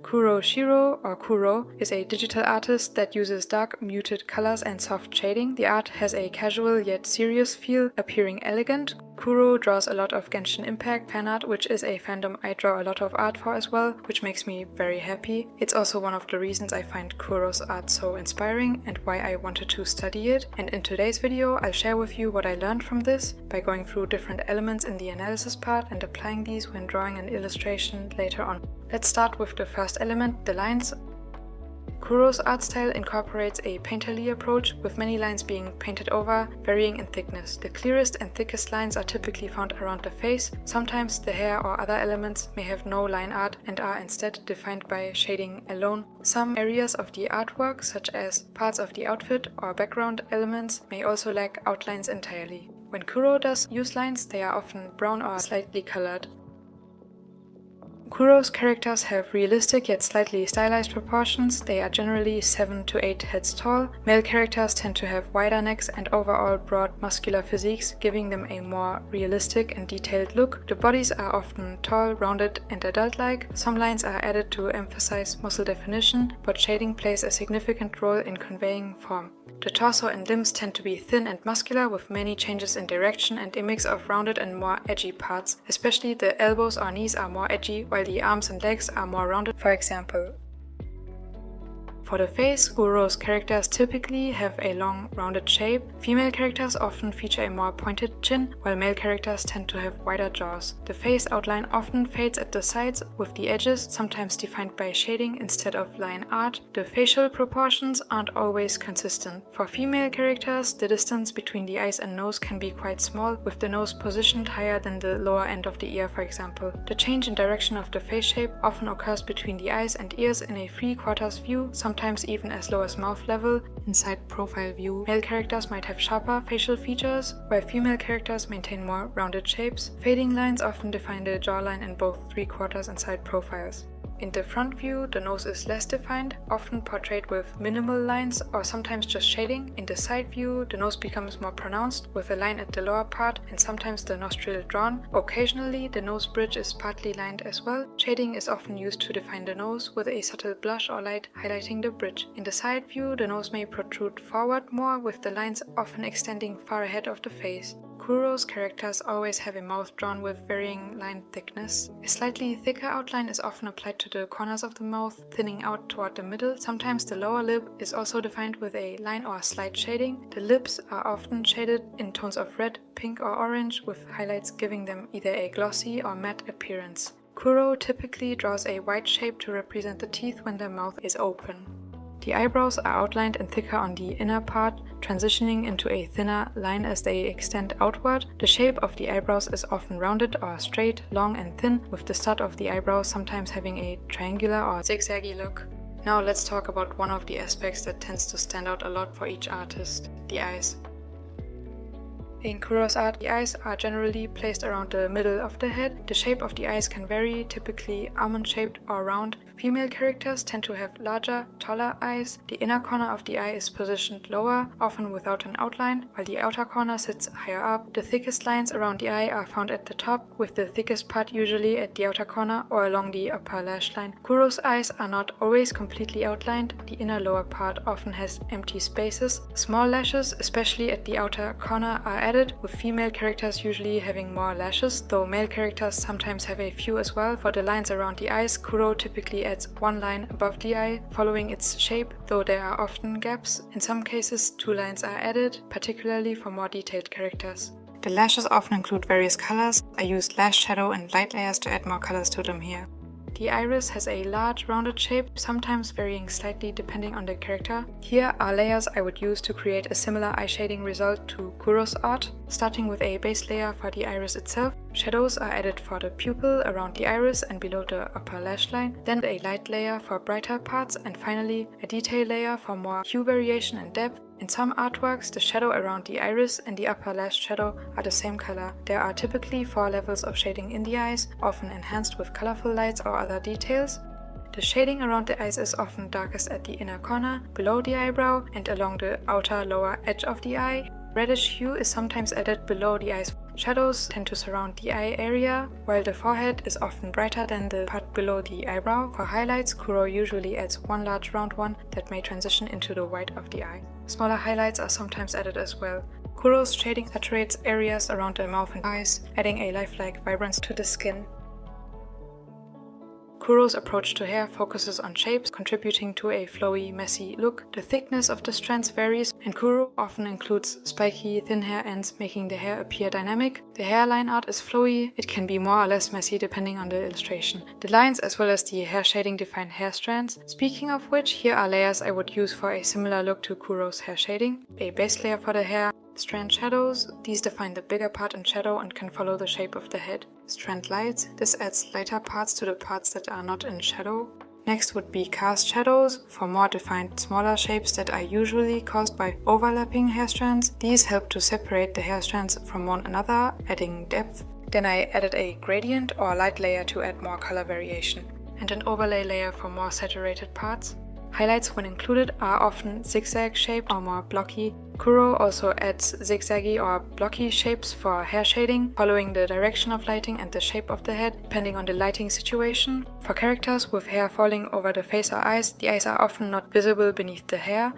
Kuroshiro, or Kuro, is a digital artist that uses dark, muted colors and soft shading. The art has a casual yet serious feel, appearing elegant. Kuro draws a lot of Genshin Impact Fanart, which is a fandom I draw a lot of art for as well, which makes me very happy. It's also one of the reasons I find Kuro's art so inspiring and why I wanted to study it. And in today's video, I'll share with you what I learned from this by going through different elements in the analysis part and applying these when drawing an illustration later on. Let's start with the first element, the lines. Kuro's art style incorporates a painterly approach, with many lines being painted over, varying in thickness. The clearest and thickest lines are typically found around the face. Sometimes the hair or other elements may have no line art and are instead defined by shading alone. Some areas of the artwork, such as parts of the outfit or background elements, may also lack outlines entirely. When Kuro does use lines, they are often brown or slightly colored. Kuro's characters have realistic yet slightly stylized proportions. They are generally 7 to 8 heads tall. Male characters tend to have wider necks and overall broad muscular physiques, giving them a more realistic and detailed look. The bodies are often tall, rounded, and adult-like. Some lines are added to emphasize muscle definition, but shading plays a significant role in conveying form. The torso and limbs tend to be thin and muscular, with many changes in direction and a mix of rounded and more edgy parts. Especially the elbows or knees are more edgy, while the arms and legs are more rounded, for example. For the face, Kuro's characters typically have a long, rounded shape. Female characters often feature a more pointed chin, while male characters tend to have wider jaws. The face outline often fades at the sides, with the edges sometimes defined by shading instead of line art. The facial proportions aren't always consistent. For female characters, the distance between the eyes and nose can be quite small, with the nose positioned higher than the lower end of the ear, for example. The change in direction of the face shape often occurs between the eyes and ears in a 3/4 view, sometimes even as low as mouth level. In side profile view, male characters might have sharper facial features, while female characters maintain more rounded shapes. Fading lines often define the jawline in both 3/4 and side profiles. In the front view, the nose is less defined, often portrayed with minimal lines or sometimes just shading. In the side view, the nose becomes more pronounced, with a line at the lower part and sometimes the nostril drawn. Occasionally, the nose bridge is partly lined as well. Shading is often used to define the nose, with a subtle blush or light highlighting the bridge. In the side view, the nose may protrude forward more, with the lines often extending far ahead of the face. Kuro's characters always have a mouth drawn with varying line thickness. A slightly thicker outline is often applied to the corners of the mouth, thinning out toward the middle. Sometimes the lower lip is also defined with a line or slight shading. The lips are often shaded in tones of red, pink, or orange, with highlights giving them either a glossy or matte appearance. Kuro typically draws a white shape to represent the teeth when the mouth is open. The eyebrows are outlined and thicker on the inner part, transitioning into a thinner line as they extend outward. The shape of the eyebrows is often rounded or straight, long and thin, with the start of the eyebrow sometimes having a triangular or zigzaggy look. Now let's talk about one of the aspects that tends to stand out a lot for each artist: the eyes. In Kuro's art, the eyes are generally placed around the middle of the head. The shape of the eyes can vary, typically almond-shaped or round. Female characters tend to have larger, taller eyes. The inner corner of the eye is positioned lower, often without an outline, while the outer corner sits higher up. The thickest lines around the eye are found at the top, with the thickest part usually at the outer corner or along the upper lash line. Kuro's eyes are not always completely outlined. The inner lower part often has empty spaces. Small lashes, especially at the outer corner, are added, with female characters usually having more lashes, though male characters sometimes have a few as well. For the lines around the eyes, Kuro typically adds one line above the eye, following its shape, though there are often gaps. In some cases, 2 lines are added, particularly for more detailed characters. The lashes often include various colors. I used lash shadow and light layers to add more colors to them here. The iris has a large, rounded shape, sometimes varying slightly depending on the character. Here are layers I would use to create a similar eye shading result to Kuro's art. Starting with a base layer for the iris itself, shadows are added for the pupil, around the iris and below the upper lash line, then a light layer for brighter parts, and finally a detail layer for more hue variation and depth. In some artworks, the shadow around the iris and the upper lash shadow are the same color. There are typically 4 levels of shading in the eyes, often enhanced with colorful lights or other details. The shading around the eyes is often darkest at the inner corner, below the eyebrow, and along the outer lower edge of the eye. Reddish hue is sometimes added below the eyes. Shadows tend to surround the eye area, while the forehead is often brighter than the part below the eyebrow. For highlights, Kuro usually adds one large round one that may transition into the white of the eye. Smaller highlights are sometimes added as well. Kuro's shading saturates areas around the mouth and eyes, adding a lifelike vibrance to the skin. Kuro's approach to hair focuses on shapes, contributing to a flowy, messy look. The thickness of the strands varies, and Kuro often includes spiky, thin hair ends, making the hair appear dynamic. The hairline art is flowy. It can be more or less messy depending on the illustration. The lines as well as the hair shading define hair strands. Speaking of which, here are layers I would use for a similar look to Kuro's hair shading. A base layer for the hair, strand shadows, these define the bigger part in shadow and can follow the shape of the head. Strand lights, this adds lighter parts to the parts that are not in shadow. Next would be cast shadows, for more defined smaller shapes that are usually caused by overlapping hair strands. These help to separate the hair strands from one another, adding depth. Then I added a gradient or light layer to add more color variation, and an overlay layer for more saturated parts. Highlights, when included, are often zigzag shaped or more blocky. Kuro also adds zigzaggy or blocky shapes for hair shading, following the direction of lighting and the shape of the head, depending on the lighting situation. For characters with hair falling over the face or eyes, the eyes are often not visible beneath the hair.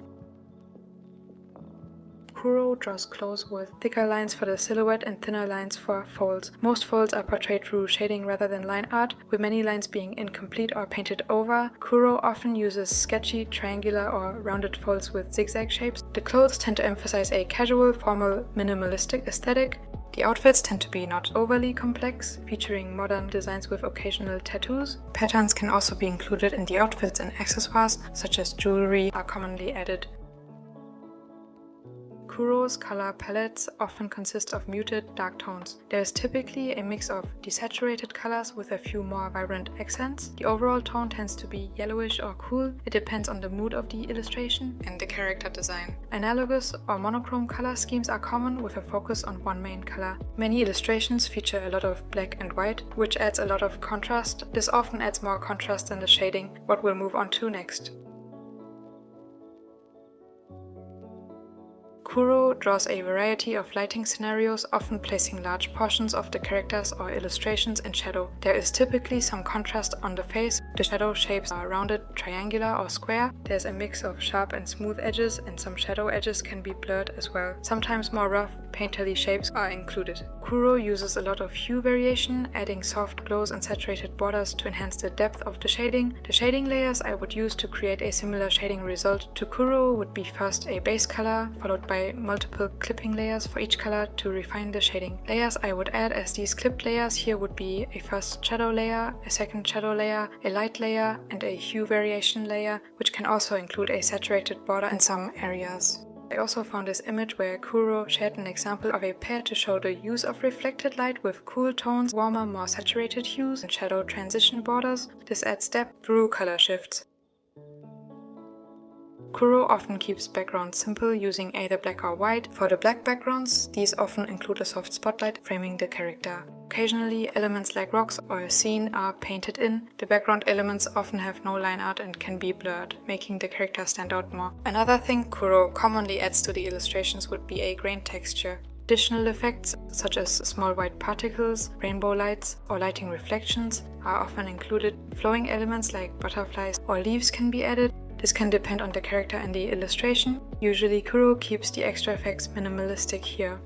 Kuro draws clothes with thicker lines for the silhouette and thinner lines for folds. Most folds are portrayed through shading rather than line art, with many lines being incomplete or painted over. Kuro often uses sketchy, triangular or rounded folds with zigzag shapes. The clothes tend to emphasize a casual, formal, minimalistic aesthetic. The outfits tend to be not overly complex, featuring modern designs with occasional tattoos. Patterns can also be included in the outfits, and accessoires, such as jewelry, are commonly added. Kuro's color palettes often consist of muted, dark tones. There is typically a mix of desaturated colors with a few more vibrant accents. The overall tone tends to be yellowish or cool. It depends on the mood of the illustration and the character design. Analogous or monochrome color schemes are common, with a focus on one main color. Many illustrations feature a lot of black and white, which adds a lot of contrast. This often adds more contrast than the shading, what we'll move on to next. Kuro draws a variety of lighting scenarios, often placing large portions of the characters or illustrations in shadow. There is typically some contrast on the face. The shadow shapes are rounded, triangular or square. There's a mix of sharp and smooth edges, and some shadow edges can be blurred as well. Sometimes more rough, painterly shapes are included. Kuro uses a lot of hue variation, adding soft glows and saturated borders to enhance the depth of the shading. The shading layers I would use to create a similar shading result to Kuro would be first a base color, followed by multiple clipping layers for each color to refine the shading. Layers I would add as these clipped layers here would be a first shadow layer, a second shadow layer, a light layer, and a hue variation layer, which can also include a saturated border in some areas. I also found this image where Kuro shared an example of a pair to show the use of reflected light with cool tones, warmer, more saturated hues, and shadow transition borders. This adds depth through color shifts. Kuro often keeps backgrounds simple, using either black or white. For the black backgrounds, these often include a soft spotlight framing the character. Occasionally, elements like rocks or a scene are painted in. The background elements often have no line art and can be blurred, making the character stand out more. Another thing Kuro commonly adds to the illustrations would be a grain texture. Additional effects, such as small white particles, rainbow lights, or lighting reflections, are often included. Flowing elements like butterflies or leaves can be added. This can depend on the character and the illustration. Usually Kuro keeps the extra effects minimalistic here.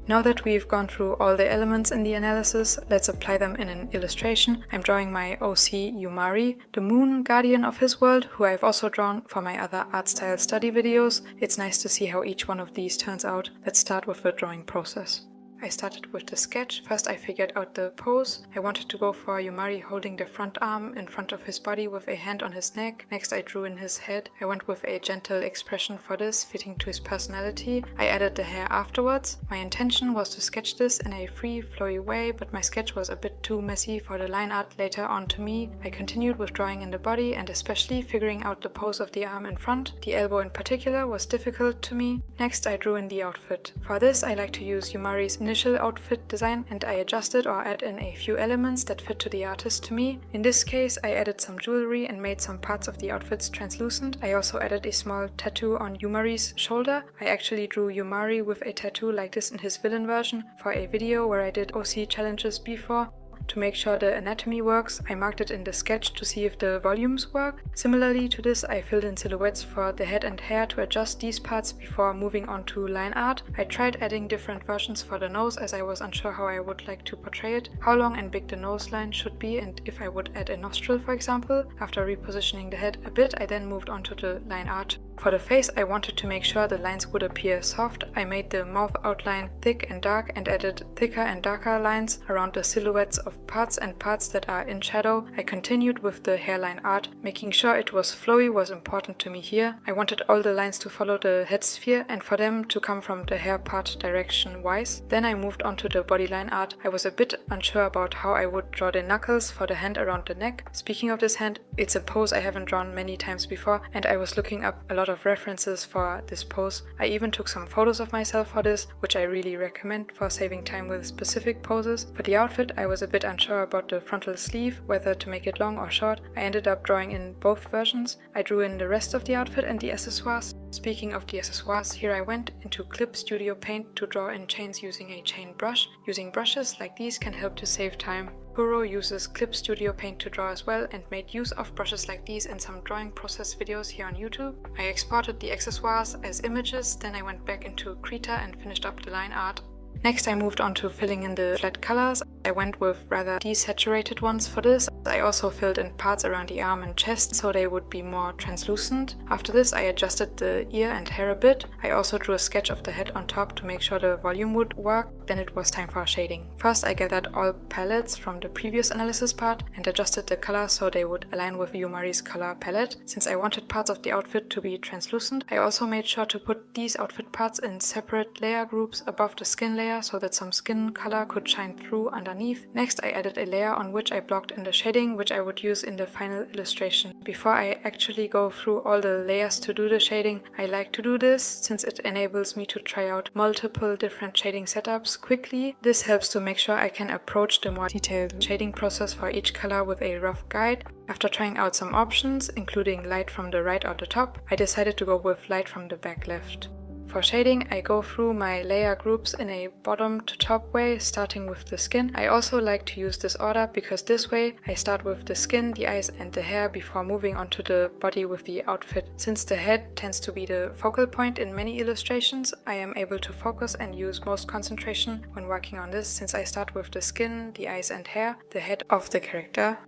Now that we've gone through all the elements in the analysis, let's apply them in an illustration. I'm drawing my OC Yumari, the moon guardian of his world, who I've also drawn for my other art style study videos. It's nice to see how each one of these turns out. Let's start with the drawing process. I started with the sketch. First I figured out the pose. I wanted to go for Yumari holding the front arm in front of his body with a hand on his neck. Next I drew in his head. I went with a gentle expression for this, fitting to his personality. I added the hair afterwards. My intention was to sketch this in a free, flowy way, but my sketch was a bit too messy for the line art later on to me. I continued with drawing in the body and especially figuring out the pose of the arm in front. The elbow in particular was difficult to me. Next I drew in the outfit. For this I like to use Yumari's initial outfit design and I adjusted or add in a few elements that fit to the artist to me. In this case, I added some jewelry and made some parts of the outfits translucent. I also added a small tattoo on Yumari's shoulder. I actually drew Yumari with a tattoo like this in his villain version for a video where I did OC challenges before. To make sure the anatomy works, I marked it in the sketch to see if the volumes work. Similarly to this, I filled in silhouettes for the head and hair to adjust these parts before moving on to line art. I tried adding different versions for the nose as I was unsure how I would like to portray it, how long and big the nose line should be, and if I would add a nostril, for example. After repositioning the head a bit, I then moved on to the line art. For the face, I wanted to make sure the lines would appear soft. I made the mouth outline thick and dark and added thicker and darker lines around the silhouettes of parts and parts that are in shadow. I continued with the hairline art. Making sure it was flowy was important to me here. I wanted all the lines to follow the head sphere and for them to come from the hair part direction wise. Then I moved on to the bodyline art. I was a bit unsure about how I would draw the knuckles for the hand around the neck. Speaking of this hand, it's a pose I haven't drawn many times before and I was looking up a lot of references for this pose. I even took some photos of myself for this, which I really recommend for saving time with specific poses. For the outfit, I was a bit unsure about the frontal sleeve, whether to make it long or short. I ended up drawing in both versions. I drew in the rest of the outfit and the accessoires. Speaking of the accessoires, here I went into Clip Studio Paint to draw in chains using a chain brush. Using brushes like these can help to save time. Kuro uses Clip Studio Paint to draw as well and made use of brushes like these in some drawing process videos here on YouTube. I exported the accessoires as images, then I went back into Krita and finished up the line art. Next I moved on to filling in the flat colors. I went with rather desaturated ones for this. I also filled in parts around the arm and chest so they would be more translucent. After this I adjusted the ear and hair a bit. I also drew a sketch of the head on top to make sure the volume would work. Then it was time for shading. First I gathered all palettes from the previous analysis part and adjusted the colors so they would align with Yumari's color palette. Since I wanted parts of the outfit to be translucent, I also made sure to put these outfit parts in separate layer groups above the skin layer so that some skin color could shine through underneath. Next I added a layer on which I blocked in the shading, which I would use in the final illustration. Before I actually go through all the layers to do the shading, I like to do this since it enables me to try out multiple different shading setups quickly. This helps to make sure I can approach the more detailed shading process for each color with a rough guide. After trying out some options, including light from the right or the top, I decided to go with light from the back left. For shading, I go through my layer groups in a bottom to top way, starting with the skin. I also like to use this order because this way I start with the skin, the eyes and the hair before moving on to the body with the outfit. Since the head tends to be the focal point in many illustrations, I am able to focus and use most concentration when working on this since I start with the skin, the eyes and hair, the head of the character.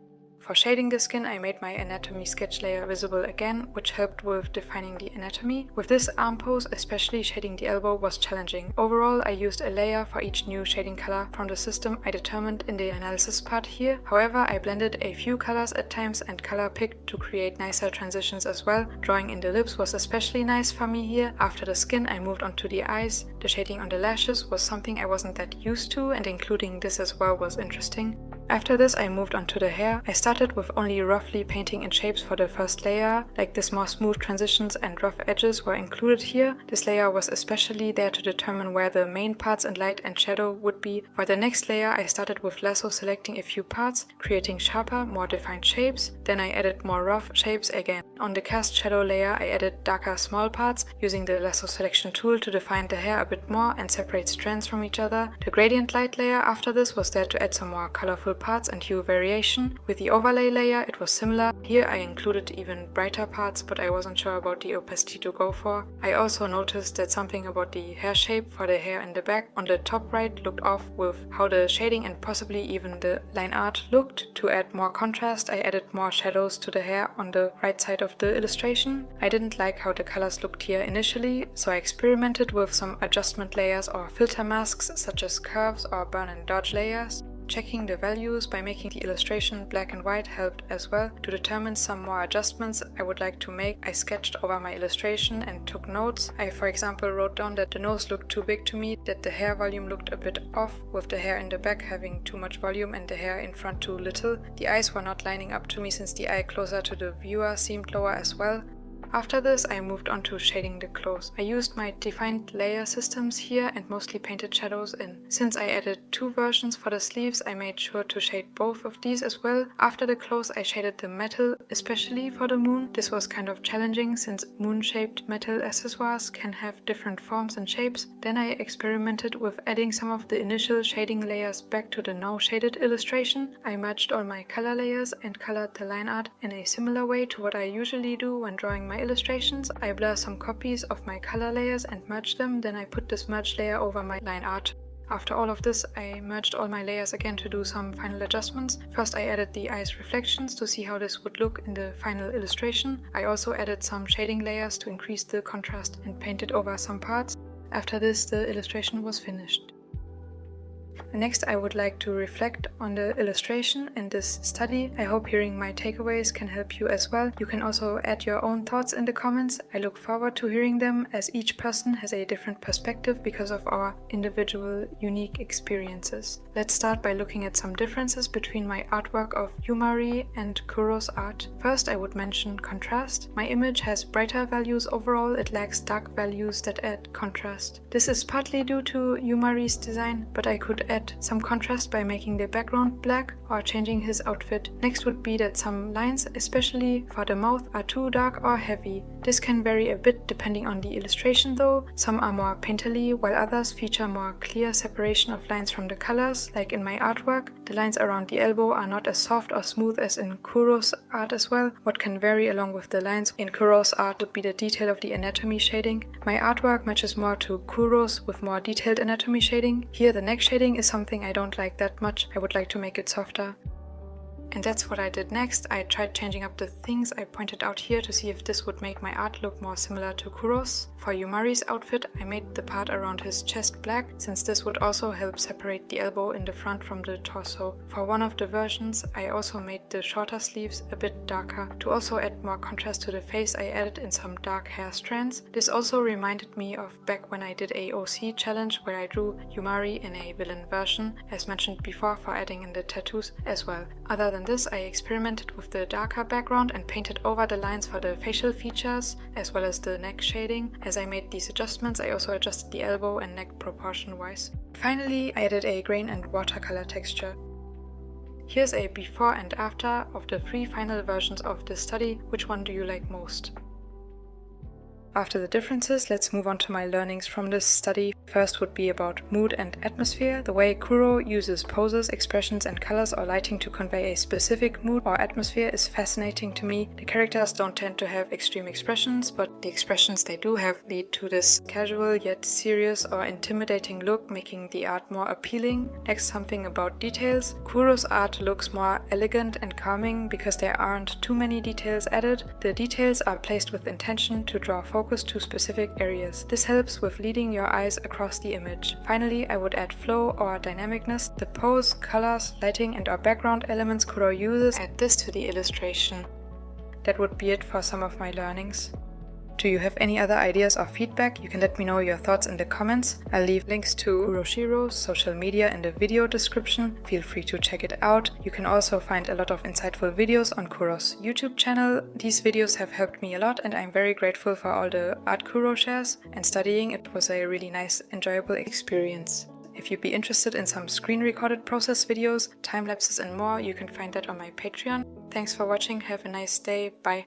For shading the skin, I made my anatomy sketch layer visible again, which helped with defining the anatomy. With this arm pose, especially shading the elbow was challenging. Overall, I used a layer for each new shading color from the system I determined in the analysis part here. However, I blended a few colors at times and color picked to create nicer transitions as well. Drawing in the lips was especially nice for me here. After the skin, I moved on to the eyes. The shading on the lashes was something I wasn't that used to, and including this as well was interesting. After this I moved on to the hair. I started with only roughly painting in shapes for the first layer, like this more smooth transitions and rough edges were included here. This layer was especially there to determine where the main parts and light and shadow would be. For the next layer I started with lasso selecting a few parts, creating sharper, more defined shapes. Then I added more rough shapes again. On the cast shadow layer I added darker small parts, using the lasso selection tool to define the hair a bit more and separate strands from each other. The gradient light layer after this was there to add some more colorful parts and hue variation. With the overlay layer it was similar. Here I included even brighter parts, but I wasn't sure about the opacity to go for. I also noticed that something about the hair shape for the hair in the back on the top right looked off with how the shading and possibly even the line art looked. To add more contrast I added more shadows to the hair on the right side of the illustration. I didn't like how the colors looked here initially, so I experimented with some adjustment layers or filter masks such as curves or burn and dodge layers. Checking the values by making the illustration black and white helped as well. To determine some more adjustments I would like to make, I sketched over my illustration and took notes. I, for example, wrote down that the nose looked too big to me, that the hair volume looked a bit off, with the hair in the back having too much volume and the hair in front too little. The eyes were not lining up to me since the eye closer to the viewer seemed lower as well. After this, I moved on to shading the clothes. I used my defined layer systems here and mostly painted shadows in. Since I added 2 versions for the sleeves, I made sure to shade both of these as well. After the clothes, I shaded the metal, especially for the moon. This was kind of challenging since moon-shaped metal accessoires can have different forms and shapes. Then I experimented with adding some of the initial shading layers back to the now shaded illustration. I merged all my color layers and colored the line art in a similar way to what I usually do when drawing my illustrations. I blur some copies of my color layers and merge them, then I put this merged layer over my line art. After all of this, I merged all my layers again to do some final adjustments. First I added the eyes reflections to see how this would look in the final illustration. I also added some shading layers to increase the contrast and painted over some parts. After this, the illustration was finished. Next, I would like to reflect on the illustration in this study. I hope hearing my takeaways can help you as well. You can also add your own thoughts in the comments. I look forward to hearing them, as each person has a different perspective because of our individual unique experiences. Let's start by looking at some differences between my artwork of Yumari and Kuro's art. First, I would mention contrast. My image has brighter values overall, it lacks dark values that add contrast. This is partly due to Yumari's design, but I could add some contrast by making the background black or changing his outfit. Next would be that some lines, especially for the mouth, are too dark or heavy. This can vary a bit depending on the illustration though. Some are more painterly, while others feature more clear separation of lines from the colors, like in my artwork. The lines around the elbow are not as soft or smooth as in Kuro's art as well. What can vary along with the lines in Kuro's art would be the detail of the anatomy shading. My artwork matches more to Kuro's with more detailed anatomy shading. Here the neck shading is something I don't like that much. I would like to make it softer. And that's what I did next. I tried changing up the things I pointed out here to see if this would make my art look more similar to Kuro's. For Yumari's outfit, I made the part around his chest black, since this would also help separate the elbow in the front from the torso. For one of the versions, I also made the shorter sleeves a bit darker. To also add more contrast to the face, I added in some dark hair strands. This also reminded me of back when I did a OC challenge where I drew Yumari in a villain version, as mentioned before, for adding in the tattoos as well. Other than this, I experimented with the darker background and painted over the lines for the facial features as well as the neck shading. As I made these adjustments, I also adjusted the elbow and neck proportion wise. Finally, I added a grain and watercolor texture. Here's a before and after of the 3 final versions of this study. Which one do you like most? After the differences, let's move on to my learnings from this study. First would be about mood and atmosphere. The way Kuro uses poses, expressions and colors or lighting to convey a specific mood or atmosphere is fascinating to me. The characters don't tend to have extreme expressions, but the expressions they do have lead to this casual yet serious or intimidating look, making the art more appealing. Next, something about details. Kuro's art looks more elegant and calming because there aren't too many details added. The details are placed with intention to draw focus to specific areas. This helps with leading your eyes across the image. Finally, I would add flow or dynamicness. The pose, colors, lighting and or background elements Kuro uses add this to the illustration. That would be it for some of my learnings. Do you have any other ideas or feedback? You can let me know your thoughts in the comments. I'll leave links to Kuroshiro's social media in the video description. Feel free to check it out. You can also find a lot of insightful videos on Kuro's YouTube channel. These videos have helped me a lot and I'm very grateful for all the art Kuro shares, and studying it was a really nice, enjoyable experience. If you'd be interested in some screen recorded process videos, time lapses and more, you can find that on my Patreon. Thanks for watching, have a nice day, bye.